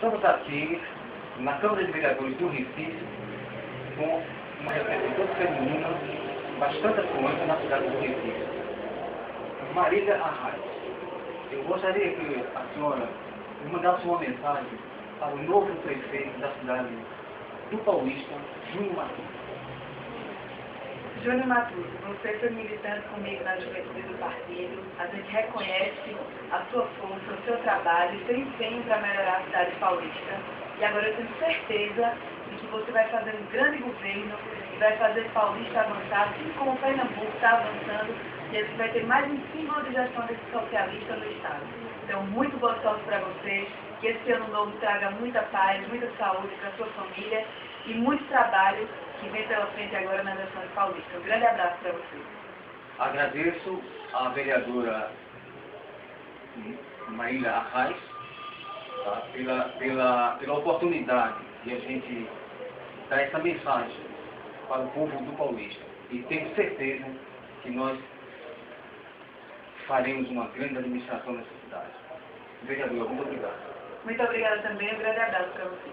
Estamos aqui na Câmara de Vereadores do Recife com uma representante feminina bastante atuante na cidade do Recife, Marília Arraes. Eu gostaria que a senhora mandasse uma mensagem para o novo prefeito da cidade do Paulista, Júnior Matuto. Júnior Matuto, você foi militante comigo na juventude do partido. A gente reconhece a sua força, o seu trabalho, o seu empenho para melhorar a cidade paulista. E agora eu tenho certeza de que você vai fazer um grande governo e vai fazer Paulista avançar, assim como Pernambuco está avançando, e a gente vai ter mais um símbolo de gestão desse socialista no estado. Então, muito boa sorte para você, que esse ano novo traga muita paz, muita saúde para a sua família e muito trabalho que vem pela frente agora na gestão de Paulista. Um grande abraço para você. Agradeço à vereadora Marília Arraes, tá, pela oportunidade de a gente dar essa mensagem para o povo do Paulista. E tenho certeza que nós faremos uma grande administração nessa cidade. Vereador, muito obrigado. Muito obrigada também, um grande abraço para você.